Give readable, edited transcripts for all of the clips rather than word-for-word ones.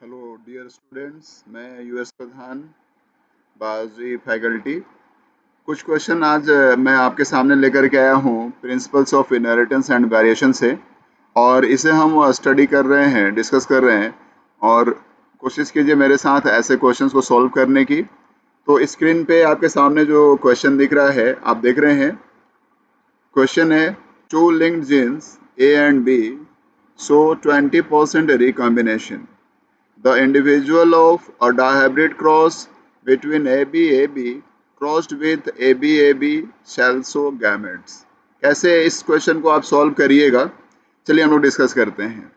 Hello dear students, मैं US प्रधान बाजी faculty. कुछ क्वेश्चन आज मैं आपके सामने लेकर के आया हूँ principles of inheritance and variation से, और इसे हम स्टडी कर रहे हैं, डिस्कस कर रहे हैं। और कोशिश कीजिए मेरे साथ ऐसे क्वेश्चंस को सॉल्व करने की। तो स्क्रीन पे आपके सामने जो क्वेश्चन दिख रहा है, आप देख रहे हैं। क्वेश्चन है, two linked genes A and B show 20% recombination. The individual of a dihybrid cross between AB crossed with AB shall show gametes. कैसे इस क्वेश्चन को आप सॉल्व करिएगा, चलिए हम लोग डिस्कस करते हैं।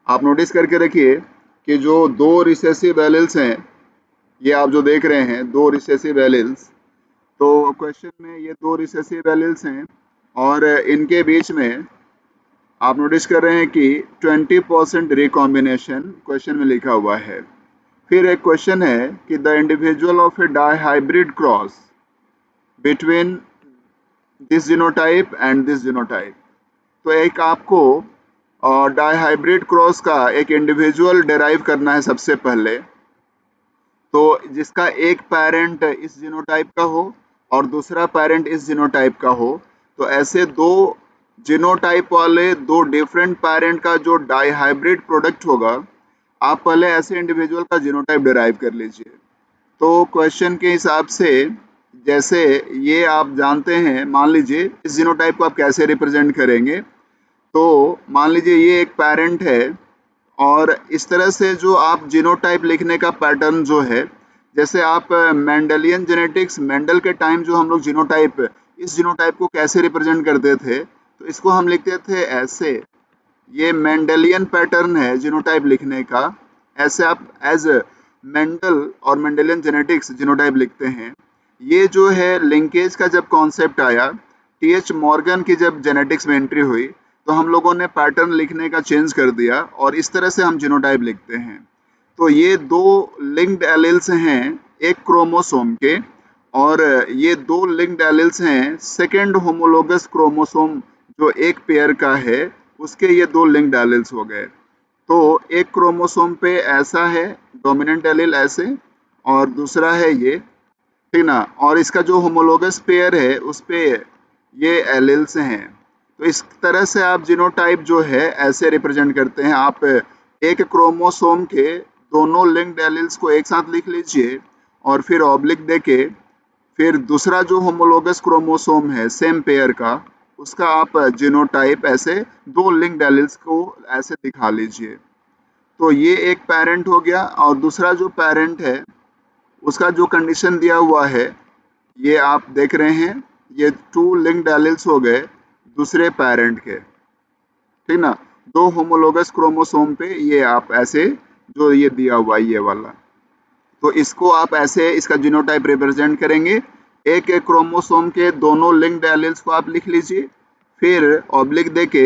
आप नोटिस करके रखिए कि जो दो रिसेसिव एलिल्स हैं, ये आप जो देख रहे हैं दो रिसेसिव एलिल्स, तो क्वेश्चन में ये दो रिसेसिव एलिल्स हैं और इनके बीच में आप नोटिस कर रहे हैं कि 20% रिकॉम्बिनेशन क्वेश्चन में लिखा हुआ है। फिर एक क्वेश्चन है कि the individual of A dihybrid cross between this genotype and this genotype. तो एक आपको डाईहाइब्रिड क्रॉस का एक इंडिविजुअल डिराइव करना है सबसे पहले, तो जिसका एक पेरेंट इस जीनोटाइप का हो और दूसरा पेरेंट इस जीनोटाइप का हो। तो ऐसे दो जीनोटाइप वाले दो डिफरेंट पेरेंट का जो डाईहाइब्रिड प्रोडक्ट होगा, आप पहले ऐसे इंडिविजुअल का जीनोटाइप डिराइव कर लीजिए। तो क्वेश्चन के हिसाब से, जैसे ये आप जानते हैं, मान लीजिए इस जीनोटाइप को आप कैसे रिप्रेजेंट करेंगे। तो मान लीजिए ये एक पेरेंट है, और इस तरह से जो आप जीनोटाइप लिखने का पैटर्न जो है, जैसे आप मेंडेलियन जेनेटिक्स, मेंडल के टाइम जो हम लोग जीनोटाइप, इस जीनोटाइप को कैसे रिप्रेजेंट करते थे, तो इसको हम लिखते थे ऐसे। ये मेंडेलियन पैटर्न है जीनोटाइप लिखने का। ऐसे आप एज मेंडल और मेंडेलियन जेनेटिक्स जीनोटाइप लिखते हैं। ये जो है लिंकेज का जब कॉन्सेप्ट आया, टीएच मॉर्गन की जब जेनेटिक्स में एंट्री हुई, तो हम लोगों ने पैटर्न लिखने का चेंज कर दिया और इस तरह से हम जीनोटाइप लिखते हैं। तो ये दो लिंक्ड एलील्स हैं एक क्रोमोसोम के, और ये दो लिंक्ड एलील्स हैं सेकेंड होमोलोगस क्रोमोसोम जो एक पेयर का है, उसके ये दो लिंक्ड एलील्स हो गए। तो एक क्रोमोसोम पे ऐसा है डोमिनेंट एलील ऐसे, और दूसरा है ये, ठीक ना। और इसका जो होमोलोगस पेयर है उस पे ये एलील्स हैं। तो इस तरह से आप जीनोटाइप जो है ऐसे रिप्रेजेंट करते हैं। आप एक क्रोमोसोम के दोनों लिंक्ड एलील्स को एक साथ लिख लीजिए, और फिर ऑब्लिक देके फिर दूसरा जो होमोलोगस क्रोमोसोम है सेम पेयर का, उसका आप जीनोटाइप ऐसे दो लिंक्ड एलील्स को ऐसे दिखा लीजिए। तो ये एक पेरेंट हो गया, और दूसरा जो पेरेंट है उसका जो कंडीशन दिया हुआ है, ये आप देख रहे हैं, ये टू लिंक्ड एलील्स हो गए दूसरे पेरेंट के, ठीक ना। दो होमोलोगस क्रोमोसोम पे ये आप ऐसे जो ये दिया हुआ है ये वाला, तो इसको आप ऐसे इसका जीनोटाइप रिप्रेजेंट करेंगे। एक एक क्रोमोसोम के दोनों लिंक्ड एलील्स को आप लिख लीजिए, फिर ऑब्लिक देके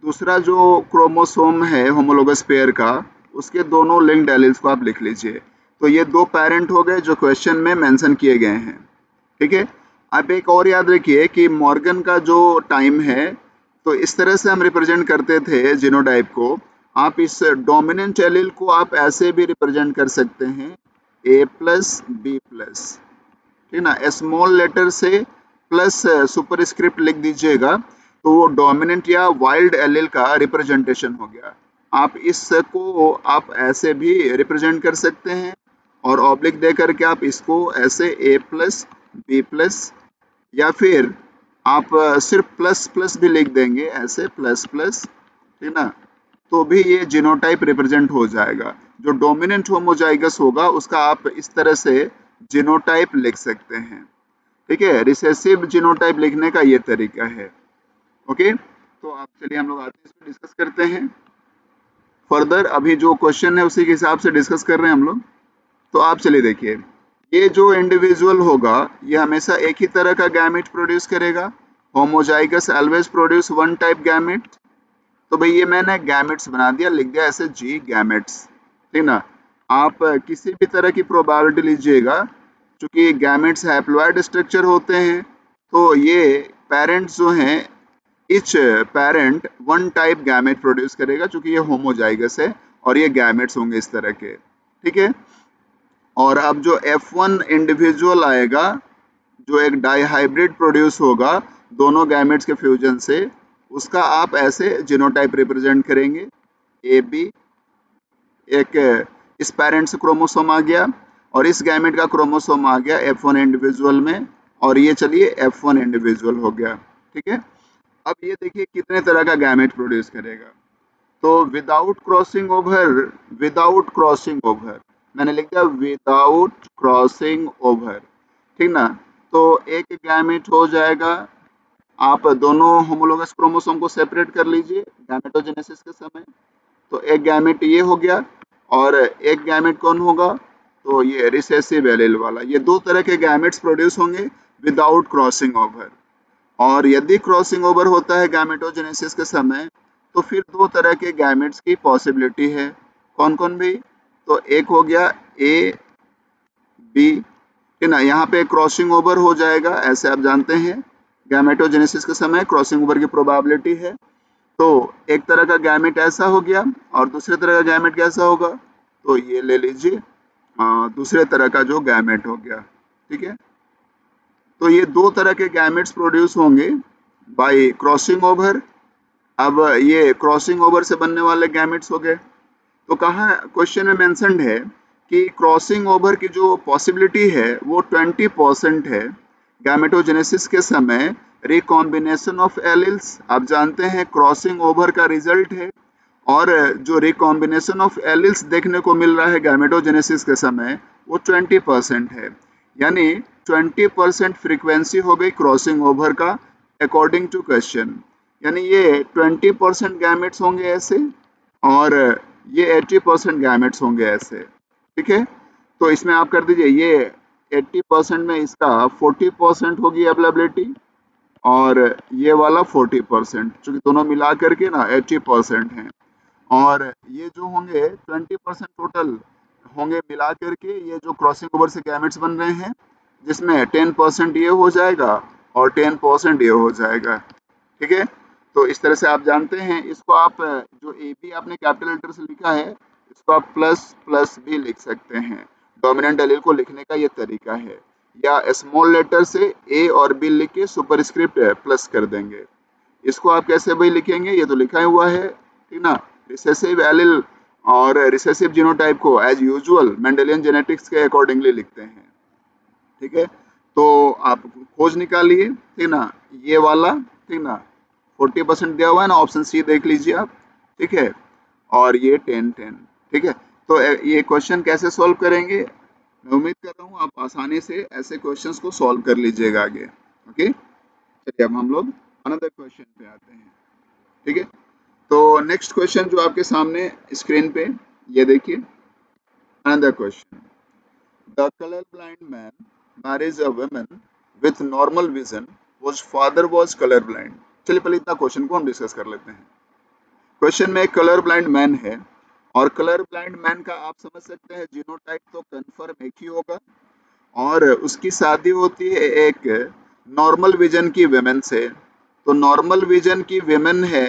दूसरा जो क्रोमोसोम है होमोलोगस पेयर का, उसके दोनों लिंक्ड एलील्स को आप लिख लीजिए। तो ये दो पेरेंट हो गए जो क्वेश्चन में मेंशन किए गए हैं, ठीक है। आप एक और याद रखिए कि मॉर्गन का जो टाइम है, तो इस तरह से हम रिप्रेजेंट करते थे जीनोटाइप को। आप इस डोमिनेंट एलील को आप ऐसे भी रिप्रेजेंट कर सकते हैं, ए प्लस बी प्लस, ठीक ना। स्मॉल लेटर से प्लस सुपरस्क्रिप्ट लिख दीजिएगा, तो वो डोमिनेंट या वाइल्ड एलील का रिप्रेजेंटेशन हो गया। आप इसको आप ऐसे भी रिप्रेजेंट कर सकते हैं, और ऑब्लिक दे करके आप इसको ऐसे ए प्लस बी प्लस, या फिर आप सिर्फ प्लस प्लस भी लिख देंगे ऐसे प्लस प्लस, ठीक ना। तो भी ये जीनोटाइप रिप्रेजेंट हो जाएगा। जो डोमिनेंट होमोजाइगस होगा उसका आप इस तरह से जीनोटाइप लिख सकते हैं, ठीक है। रिसेसिव जीनोटाइप लिखने का ये तरीका है, ओके। तो आप चलिए हम लोग आगे इस पर डिस्कस करते हैं फर्दर। अभी जो क्वेश्चन है उसी के हिसाब से डिस्कस कर रहे हैं हम लोग। तो आप चलिए देखिए, ये जो इंडिविजुअल होगा ये हमेशा एक ही तरह का गैमेट प्रोड्यूस करेगा। Homozygous always produce one type gamete. तो भाई ये मैंने गैमेट्स बना दिया, लिख दिया ऐसे जी गैमेट्स, ठीक ना। आप किसी भी तरह की प्रोबेबिलिटी लीजिएगा, क्योंकि गैमेट्स हैप्लॉइड स्ट्रक्चर होते हैं, तो ये पेरेंट्स जो हैं, each parent one type gamete produce करेगा, क्योंकि ये होमोजाइगस है और ये गैमेट्स होंगे इस तरह के, ठीक है। और अब जो F1 इंडिविजुअल आएगा, जो एक डाइहाइब्रिड प्रोड्यूस होगा दोनों गैमेट्स के फ्यूजन से, उसका आप ऐसे जीनोटाइप रिप्रेजेंट करेंगे। ए बी एक इस पेरेंट्स क्रोमोसोम आ गया और इस गैमेट का क्रोमोसोम आ गया F1 इंडिविजुअल में, और ये चलिए F1 इंडिविजुअल हो गया, ठीक है। अब ये देखिए कितने तरह का गैमेट प्रोड्यूस करेगा। तो विदाउट क्रॉसिंग ओवर, मैंने लिख दिया विदाउट क्रॉसिंग ओवर, ठीक ना। तो एक गैमेट हो जाएगा, आप दोनों होमोलोगस क्रोमोसोम को सेपरेट कर लीजिए गैमेटोजेनेसिस के समय, तो एक गैमेट ये हो गया, और एक गैमेट कौन होगा, तो ये रिसेसिव एलील वाला। ये दो तरह के गैमेट्स प्रोड्यूस होंगे विदाउट क्रॉसिंग ओवर। और यदि क्रॉसिंग ओवर होता है गैमेटोजेनेसिस के समय, तो फिर दो तरह के गैमेट्स की पॉसिबिलिटी है। कौन कौन भी, तो एक हो गया ए बी, है ना। यहाँ पे क्रॉसिंग ओवर हो जाएगा, ऐसे आप जानते हैं गैमेटोजेनेसिस के समय क्रॉसिंग ओवर की प्रोबेबिलिटी है। तो एक तरह का गैमेट ऐसा हो गया, और दूसरे तरह का गैमेट कैसा होगा, तो ये ले लीजिए दूसरे तरह का जो गैमेट हो गया, ठीक है। तो ये दो तरह के गैमेट्स प्रोड्यूस होंगे बाय क्रॉसिंग ओवर। अब ये क्रॉसिंग ओवर से बनने वाले गैमेट्स हो गए। तो कहाँ क्वेश्चन में मेंशन्ड है कि क्रॉसिंग ओवर की जो पॉसिबिलिटी है वो 20% है गैमेटोजेनेसिस के समय। रिकॉम्बिनेशन ऑफ एलिल्स आप जानते हैं क्रॉसिंग ओवर का रिजल्ट है, और जो रिकॉम्बिनेशन ऑफ एलिल्स देखने को मिल रहा है गैमेटोजेनेसिस के समय वो 20% है। यानी 20% फ्रीक्वेंसी हो गई क्रॉसिंग ओवर का अकॉर्डिंग टू क्वेश्चन। यानी ये 20% गैमेट्स होंगे ऐसे, और ये 80% गैमेट्स होंगे ऐसे, ठीक है। तो इसमें आप कर दीजिए ये 80% में इसका 40% होगी अवेलेबिलिटी, और ये वाला 40%, चूंकि दोनों मिला करके ना 80% हैं। और ये जो होंगे 20% टोटल होंगे मिला करके, ये जो क्रॉसिंग ओवर से गैमेट्स बन रहे हैं, जिसमें 10% ये हो जाएगा और 10% ये हो जाएगा, ठीक है। तो इस तरह से आप जानते हैं इसको, आप जो ए बी आपने कैपिटल लेटर से लिखा है, इसको आप प्लस प्लस भी लिख सकते हैं। डोमिनेंट एलील को लिखने का ये तरीका है, या स्मॉल लेटर से ए और बी लिख के सुपरस्क्रिप्ट प्लस कर देंगे। इसको आप कैसे भाई लिखेंगे, ये तो लिखा हुआ है, ठीक ना। रिसेसिव एलील और रिसेसिव जीनोटाइप को एज यूजुअल मेंडेलियन जेनेटिक्स के अकॉर्डिंगली लिखते हैं, ठीक है। तो आप खोज निकालिए, ठीक ना, ये वाला, ठीक ना, 40% दिया हुआ है ना, ऑप्शन सी देख लीजिए आप, ठीक है। और ये 10-10, ठीक है। तो ये क्वेश्चन कैसे सॉल्व करेंगे, मैं उम्मीद कर रहा हूँ आप आसानी से ऐसे क्वेश्चंस को सॉल्व कर लीजिएगा आगे, ओके। चलिए अब हम लोग अनदर क्वेश्चन पे आते हैं, ठीक है। तो नेक्स्ट क्वेश्चन जो आपके सामने स्क्रीन पे, ये देखिए another question. The colorblind man marries a woman with normal vision whose father was colorblind। चलिए पहले इतना क्वेश्चन को हम डिस्कस कर लेते हैं। क्वेश्चन में कलर ब्लाइंड मैन है, और कलर ब्लाइंड मैन का आप समझ सकते हैं जीनोटाइप तो कंफर्म एक ही होगा, और उसकी शादी होती है एक नॉर्मल विजन की विमेन से। तो नॉर्मल विजन की विमेन है,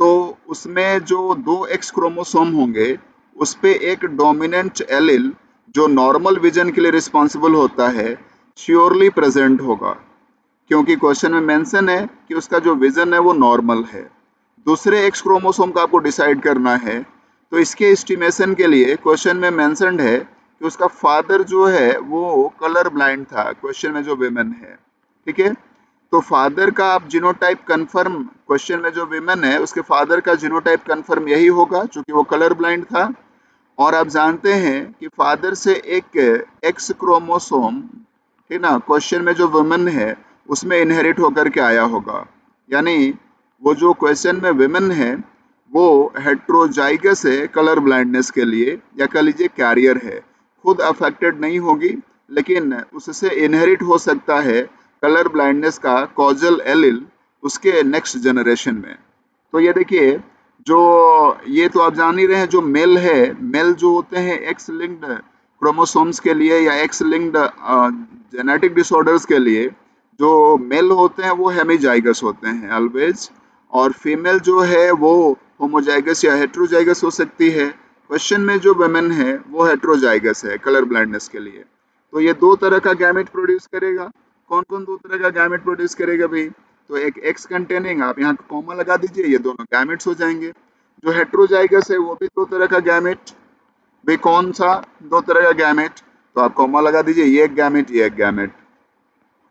तो उसमें जो दो एक्स क्रोमोसोम होंगे उस पे एक डोमिनेंट एलिल जो नॉर्मल विजन के लिए रिस्पॉन्सिबल होता है श्योरली प्रेजेंट होगा, क्योंकि क्वेश्चन में मेंशन है कि उसका जो विजन है वो नॉर्मल है। दूसरे एक्स क्रोमोसोम का आपको डिसाइड करना है, तो इसके एस्टिमेशन के लिए क्वेश्चन में मेंशन्ड है कि उसका फादर जो है वो कलर ब्लाइंड था, क्वेश्चन में जो विमेन है, ठीक है। तो फादर का आप जीनोटाइप कंफर्म, क्वेश्चन में जो विमेन है उसके फादर का जीनोटाइप कंफर्म यही होगा क्योंकि वो कलर ब्लाइंड था। और आप जानते हैं कि फादर से एक एक्स क्रोमोसोम, ठीक ना, क्वेश्चन में जो वुमेन है उसमें इनहेरिट होकर के आया होगा। यानी वो जो क्वेश्चन में वुमेन है वो हेट्रोजाइगस है कलर ब्लाइंडनेस के लिए, या कह लीजिए कैरियर है, खुद अफेक्टेड नहीं होगी, लेकिन उससे इनहेरिट हो सकता है कलर ब्लाइंडनेस का कॉजल एलिल उसके नेक्स्ट जनरेशन में। तो ये देखिए, जो ये तो आप जान ही रहे हैं, जो मेल है, मेल जो होते हैं एक्स लिंक्ड क्रोमोसोम्स के लिए या एक्स लिंक्ड जेनेटिक डिसऑर्डर्स के लिए, जो मेल होते हैं वो हेमीजाइगस होते हैं ऑलवेज, और फीमेल जो है वो होमोजाइगस या हेट्रोजाइगस हो सकती है। क्वेश्चन में जो वुमेन है वो हेट्रोजाइगस है कलर ब्लाइंडनेस के लिए, तो ये दो तरह का गैमेट प्रोड्यूस करेगा। कौन कौन दो तरह का गैमेट प्रोड्यूस करेगा भाई? तो एक एक्स कंटेनिंग, आप यहाँ कॉमा लगा दीजिए, ये दोनों गैमेट्स हो जाएंगे। जो हेट्रोजाइगस है वो भी दो तरह का गैमेट, भाई कौन सा दो तरह का गैमेट? तो आप कॉमा लगा दीजिए, ये एक गैमेट, ये एक गैमेट।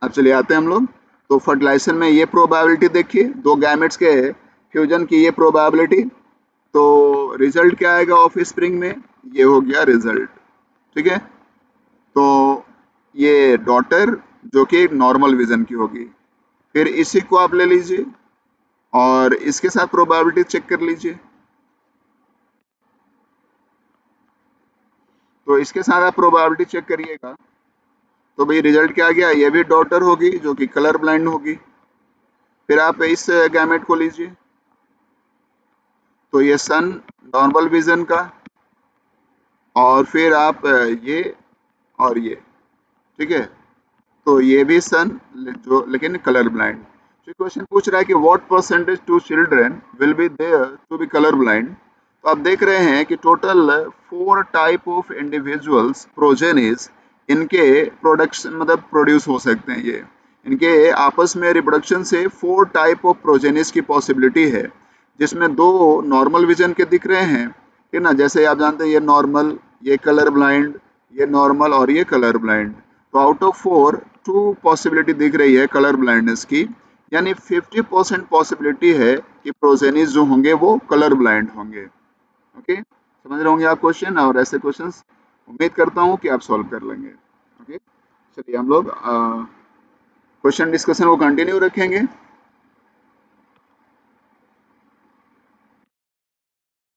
अब चलिए आते हैं हम लोग, तो फर्टिलाइजेशन में ये प्रोबेबिलिटी देखिए, दो गैमेट्स के फ्यूजन की ये प्रोबेबिलिटी, तो रिजल्ट क्या आएगा ऑफ स्प्रिंग में? ये हो गया रिजल्ट, ठीक है। तो ये डॉटर जो कि नॉर्मल विजन की होगी, फिर इसी को आप ले लीजिए और इसके साथ प्रोबेबिलिटी चेक कर लीजिए। तो इसके साथ आप प्रोबेबिलिटी चेक करिएगा, तो भाई रिजल्ट क्या आ गया? ये भी डॉटर होगी जो कि कलर ब्लाइंड होगी। फिर आप इस गैमेट को लीजिए, तो ये सन नॉर्मल विजन का, और फिर आप ये और ये, ठीक है। तो ये भी सन जो लेकिन कलर ब्लाइंड। तो क्वेश्चन पूछ रहा है कि what percentage two children will be there to be colour blind. तो आप देख रहे हैं कि total 4 type of individuals progenies इनके प्रोडक्शन मतलब प्रोड्यूस हो सकते हैं। ये इनके आपस में रिप्रोडक्शन से 4 टाइप ऑफ प्रोजेनिस की पॉसिबिलिटी है, जिसमें दो नॉर्मल विजन के दिख रहे हैं, ठीक ना, जैसे आप जानते हैं ये नॉर्मल, ये कलर ब्लाइंड, ये नॉर्मल और ये कलर ब्लाइंड। तो आउट ऑफ 4 2 पॉसिबिलिटी दिख रही है कलर ब्लाइंडनेस की, यानी 50% पॉसिबिलिटी है कि प्रोजेनिस जो होंगे वो कलर ब्लाइंड होंगे। ओके, समझ रहे होंगे आप क्वेश्चन, और ऐसे क्वेश्चंस उम्मीद करता हूँ कि आप सॉल्व कर लेंगे। ओके, चलिए हम लोग क्वेश्चन डिस्कशन को कंटिन्यू रखेंगे।